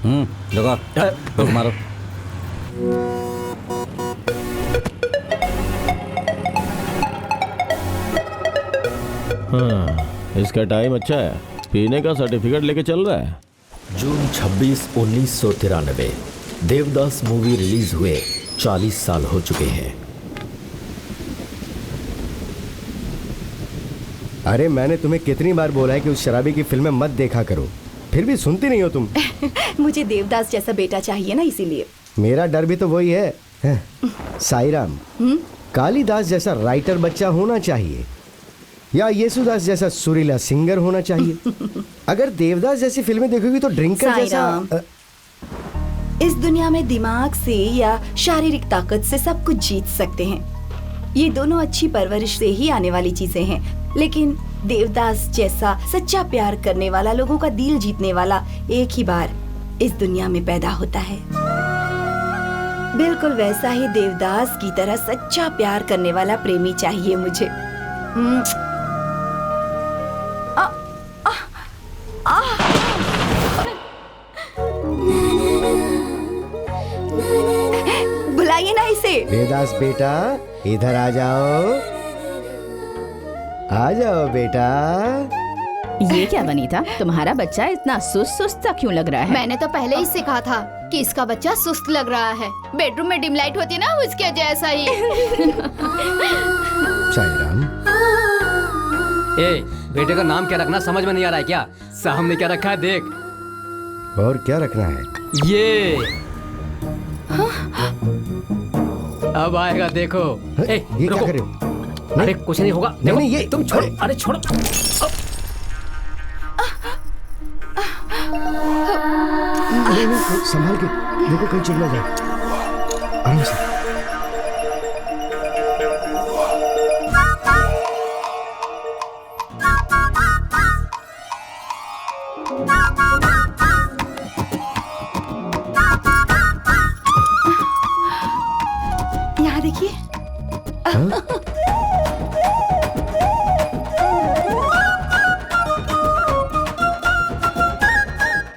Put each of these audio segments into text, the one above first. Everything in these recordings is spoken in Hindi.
देखो मारो। हाँ, इसका टाइम अच्छा है, पीने का सर्टिफिकेट लेके चल रहा है। जून 26, 1993 देवदास मूवी रिलीज हुए 40 साल हो चुके हैं। अरे मैंने तुम्हें कितनी बार बोला है कि उस शराबी की फिल्में मत देखा करो, फिर भी सुनती नहीं हो तुम। मुझे देवदास जैसा बेटा चाहिए ना, इसीलिए। मेरा डर भी तो वही है। साईराम, कालिदास जैसा राइटर बच्चा होना चाहिए या येसुदास जैसा सुरीला सिंगर होना चाहिए। अगर देवदास जैसी फिल्में देखोगी तो ड्रिंकर जैसा। इस दुनिया में दिमाग से या शारीरिक ताकत से सब कुछ जीत सकते हैं। ये दोनों अच्छी परवरिश से ही आने वाली चीजें हैं, लेकिन देवदास जैसा सच्चा प्यार करने वाला, लोगों का दिल जीतने वाला एक ही बार इस दुनिया में पैदा होता है। बिल्कुल वैसा ही देवदास की तरह सच्चा प्यार करने वाला प्रेमी चाहिए मुझे। बुलाइए ना इसे। देवदास बेटा, इधर आ जाओ, आ जाओ बेटा। ये क्या वनीता, तुम्हारा बच्चा इतना सुस्त सा क्यों लग रहा है? मैंने तो पहले ही से कहा था कि इसका बच्चा सुस्त लग रहा है। बेडरूम में डिम लाइट होती है ना, उसके जैसा ही। साईराम, ए, बेटे का नाम क्या रखना समझ में नहीं आ रहा है क्या? सामने क्या रखा है देख। और क्या रखना है? ये अब आएगा देखो। ए, ये रुको। क्या कर रहे हो? अरे कुछ नहीं होगा। नहीं, नहीं, ये तुम छोड़ो। अरे छोड़ो। नहीं, संभाल के देखो, कहीं चिढ़ ना जाए। आराम से। यहाँ देखिए।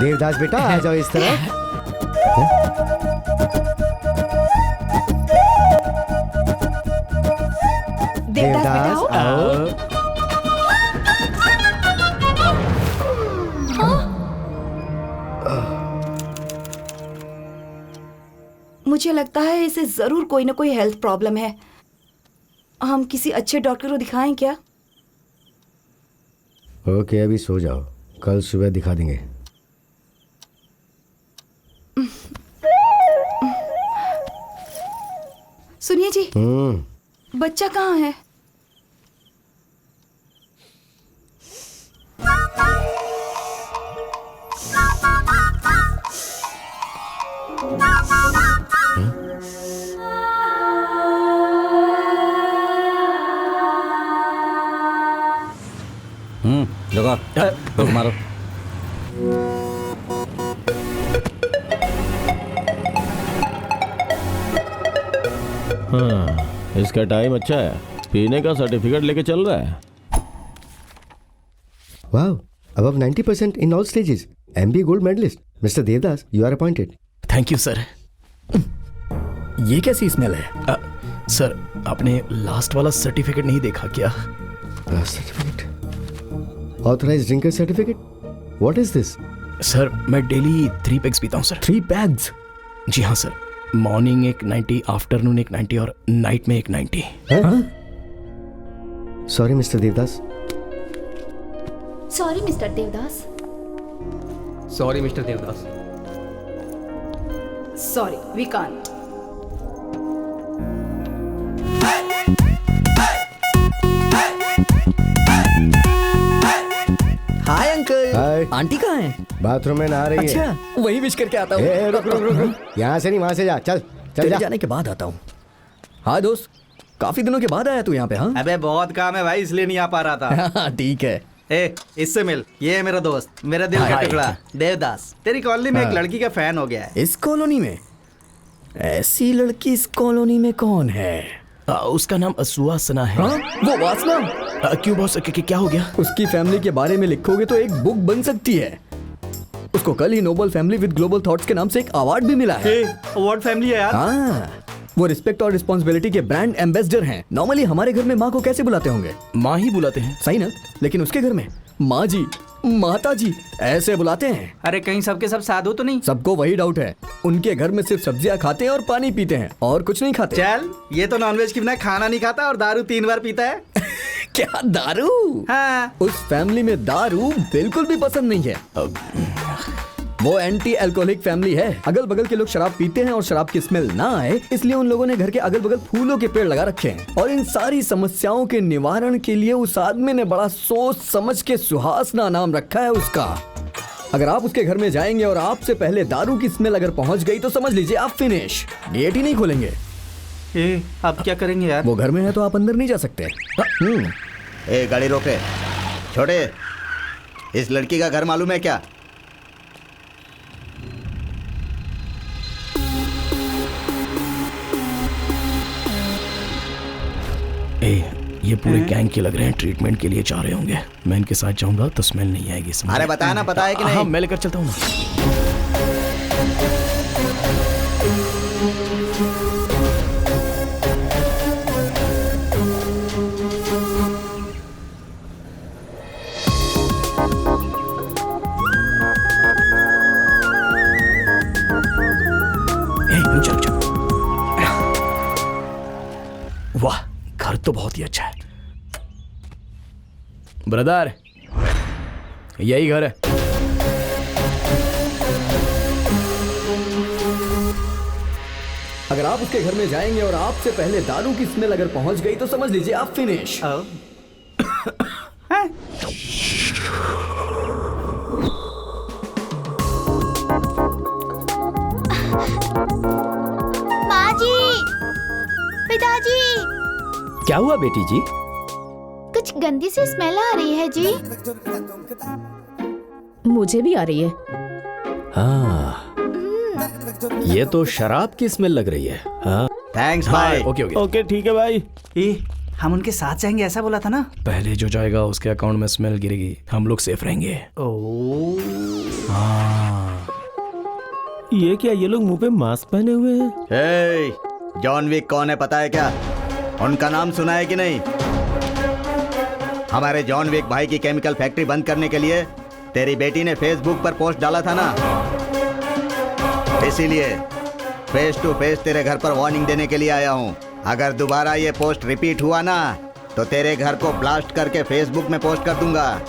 देवदास बेटा, आ जाओ इस तरफ। देवदास बेटा आओ। मुझे लगता है इसे जरूर कोई ना कोई हेल्थ प्रॉब्लम है। हम किसी अच्छे डॉक्टर को दिखाएं क्या? ओके, अभी सो जाओ, कल सुबह दिखा देंगे। सुनिए जी, बच्चा कहाँ है? देखो मारो। हाँ, इसका टाइम अच्छा है, पीने का सर्टिफिकेट लेके चल रहा है। Wow, above 90% in all stages. MBA gold medalist. Mr. Devdas, you are appointed. Thank you sir. ये कैसी स्मेल है? सर, आपने लास्ट वाला सर्टिफिकेट नहीं देखा क्या? Last certificate. Authorized drinker certificate? What is this? Sir, मैं डेली 3 पैग्स पीता हूँ सर। 3 पैग्स? जी हाँ सर, मॉर्निंग एक 90, आफ्टरनून एक 90 और नाइट में एक 90। Sorry, Mr. Devdas. Sorry Mr Devdas. Sorry Mr Devdas. Sorry, we can't. Hi uncle. Hi. Aunty कहाँ हैं? बाथरूम में नहा रही है। अच्छा, वहीं विश करके आता हूँ। रुक रुक रुक रुक, यहाँ से नहीं, वहाँ से जा, चल चल चले जा। जाने के बाद आता हूँ। हाँ दोस्त, काफी दिनों के बाद आया तू यहाँ पे। हाँ अबे बहुत काम है भाई, इसलिए नहीं आ पा रहा था। ठीक है। ए, इससे मिल, ये है मेरा दोस्त, मेरा दिल का हाय। टुकड़ा देवदास। तेरी कॉलोनी में एक लड़की का फैन हो गया है। इस कॉलोनी में ऐसी लड़की इस कॉलोनी में कौन है? उसका नाम सुहासना है। हाँ? वो वासना? क्यों बॉस, क्या हो गया? उसकी फैमिली के बारे में लिखोगे तो एक बुक बन सकती है। उसको कल ही noble family with global thoughts के नाम से एक अवार्ड भी मिला है। अवार्ड फैमिली है यार। हाँ, वो रिस्पेक्ट और रिस्पॉन्सिबिलिटी के ब्रांड एम्बेसडर हैं। नॉर्मली हमारे घर में माँ को कैसे बुलाते होंगे? माँ ही बुलाते हैं। सही ना, लेकिन उसके घर में माँ जी, माता जी ऐसे बुलाते हैं। अरे कहीं सबके सब साधु तो नहीं? सबको वही डाउट है। उनके घर में सिर्फ सब्जियां खाते हैं और पानी पीते हैं और कुछ नहीं खाते। चल, ये तो नॉनवेज की बिना खाना नहीं खाता और दारू 3 बार पीता है। क्या दारू? हाँ। उस फैमिली में दारू बिल्कुल भी पसंद नहीं है। वो एंटी अल्कोहलिक फैमिली है। अगल बगल के लोग शराब पीते हैं और शराब की स्मेल ना आए इसलिए उन लोगों ने घर के अगल बगल फूलों के पेड़ लगा रखे हैं। और इन सारी समस्याओं के निवारण के लिए उस आदमी ने बड़ा सोच समझ के सुहासना नाम रखा है उसका। अगर आप उसके घर में जाएंगे और आपसे पहले दारू की स्मेल अगर पहुंच गई तो समझ लीजिए आप फिनिश, गेट ही नहीं खोलेंगे। अब क्या करेंगे यार? वो घर में है तो आप अंदर नहीं जा सकते। ए गाड़ी रोके। छोटे, इस लड़की का घर मालूम है क्या? ये पूरे गैंग के लग रहे हैं, ट्रीटमेंट के लिए जा रहे होंगे। मैं इनके साथ जाऊंगा तो स्मेल नहीं आएगी। अरे बताया ना, पता है कि नहीं? हाँ, मैं लेकर चलता हूँ ना। वाह, घर तो बहुत ही अच्छा है। ब्रदर, यही घर है। अगर आप उसके घर में जाएंगे और आपसे पहले दारू की स्मेल अगर पहुंच गई तो समझ लीजिए आप फिनिश। माँ जी, पिताजी। क्या हुआ बेटी जी? कुछ गंदी सी स्मेल आ रही है जी। मुझे भी आ रही है। हाँ, ये तो शराब की स्मेल लग रही है। हाँ, थैंक्स भाई। ओके ठीक है भाई। हम उनके साथ जाएंगे ऐसा बोला था ना? पहले जो जाएगा उसके अकाउंट में स्मेल गिरेगी, हम लोग सेफ रहेंगे। हाँ, ये क्या, ये लोग मुंह पे मास्क पहने हुए हैं? जॉन विक कौन है पता है क्या? उनका नाम सुना है कि नहीं? हमारे जॉन विक भाई की केमिकल फैक्ट्री बंद करने के लिए तेरी बेटी ने फेसबुक पर पोस्ट डाला था ना, इसीलिए फेस टू फेस तेरे घर पर वार्निंग देने के लिए आया हूँ। अगर दोबारा ये पोस्ट रिपीट हुआ ना तो तेरे घर को ब्लास्ट करके फेसबुक में पोस्ट कर दूंगा।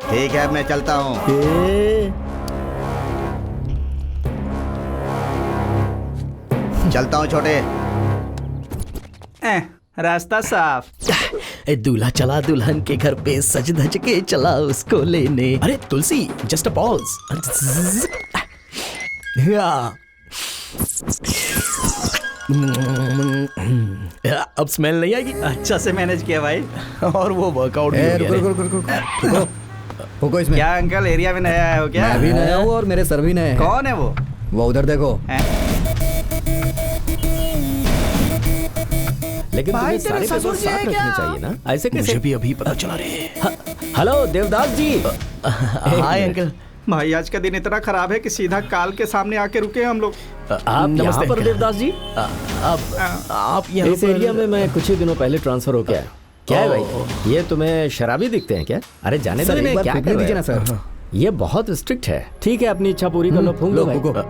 ठीक है, मैं चलता हूँ। चलता हूँ छोटे। रास्ता साफ। दूल्हा चला दुल्हन के घर पे, सज धज के चला उसको लेने। अरे तुलसी, जस्ट अ पॉज। अब स्मेल नहीं आएगी। अच्छा से मैनेज किया भाई। और वो वर्कआउट रुको इसमें। क्या अंकल, एरिया में नया आया हो क्या? मैं भी नया हूँ और मेरे सर भी नए हैं। कौन है वो? वो उधर देखो। लेकिन भाई, तुम्हें सारे तेरे पेपर ससुर जी साथ है रखने क्या? चाहिए ना, ऐसे कैसे? मुझे भी अभी पता चला रहे हैं। Hello Devdas ji. Hi uncle. भाई आज का दिन इतना खराब है कि सीधा काल के सामने आके रुके हम लोग। आप यहाँ पर देवदास जी? आप यहाँ इस एरिया में मैं कुछ ही दिनों पहले ट्रांसफर हो गया। क्या है भाई, ये तुम्हें शराबी दिखते हैं क्या? अरे जाने दो, एक बार क्या फूकने दीजिए ना सर। ये बहुत स्ट्रिक्ट है। ठीक है, अपनी इच्छा पूरी कर लो। फूंक लो भाई। फूंको ना।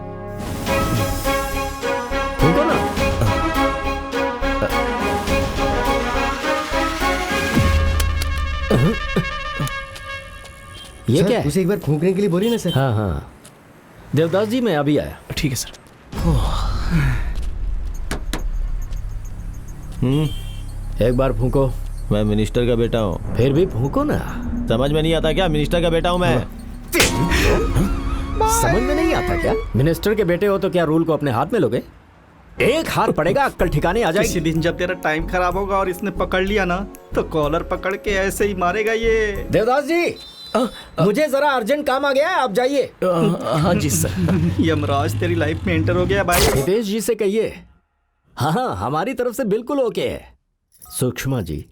ये क्या है? उसे एक बार फूंकने के लिए बोलिए ना सर। हाँ हाँ देवदास जी, मैं अभी आया। ठीक है सर। एक बार फूंको। मैं मिनिस्टर का बेटा हूँ। फिर भी फूंको ना। समझ में नहीं आता क्या? मिनिस्टर का बेटा हूँ मैं। समझ में नहीं आता क्या? मिनिस्टर के बेटे हो तो क्या रूल को अपने हाथ में लोगे? एक हाथ पड़ेगा, अक्कल ठिकाने आ किसी जाएगी। दिन जब तेरा टाइम खराब होगा और इसने पकड़ लिया ना तो कॉलर पकड़ के ऐसे ही मारेगा ये। देवदास जी, मुझे जरा अर्जेंट काम आ गया है, आप जाइए। हाँ जी सर। यमराज तेरी लाइफ में एंटर हो गया भाई। हितेश जी से कहिए, हाँ हमारी तरफ से बिल्कुल ओके है। सूक्ष्मा जी,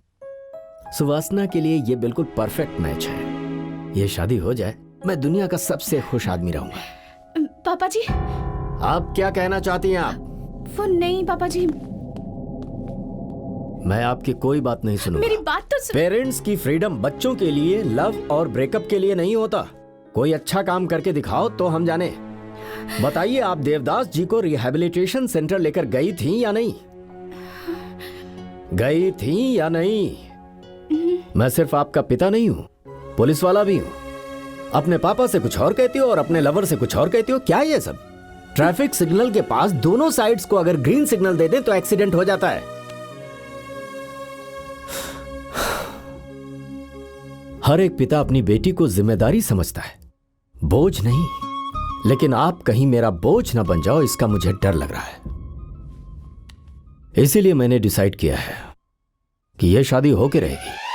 सुवासना के लिए ये बिल्कुल परफेक्ट मैच है। ये शादी हो जाए मैं दुनिया का सबसे खुश आदमी रहूंगा। पापा जी। आप क्या कहना चाहती हैं आप? वो नहीं पापा जी। मैं आपकी कोई बात नहीं सुनूंगा। मेरी बात तो पेरेंट्स की फ्रीडम बच्चों के लिए लव और ब्रेकअप के लिए नहीं होता। कोई अच्छा काम करके दिखाओ तो हम जाने। बताइए, आप देवदास जी को रिहैबिलिटेशन सेंटर लेकर गई थी या नहीं? गई थी या नहीं? मैं सिर्फ आपका पिता नहीं हूं, पुलिस वाला भी हूं। अपने पापा से कुछ और कहती हो और अपने लवर से कुछ और कहती हो। क्या ये सब? ट्रैफिक सिग्नल के पास दोनों साइड्स को अगर ग्रीन सिग्नल दे दें तो एक्सीडेंट हो जाता है। हर एक पिता अपनी बेटी को जिम्मेदारी समझता है, बोझ नहीं। लेकिन आप कहीं मेरा बोझ ना बन जाओ, इसका मुझे डर लग रहा है। इसीलिए मैंने डिसाइड किया है कि यह शादी होके रहेगी।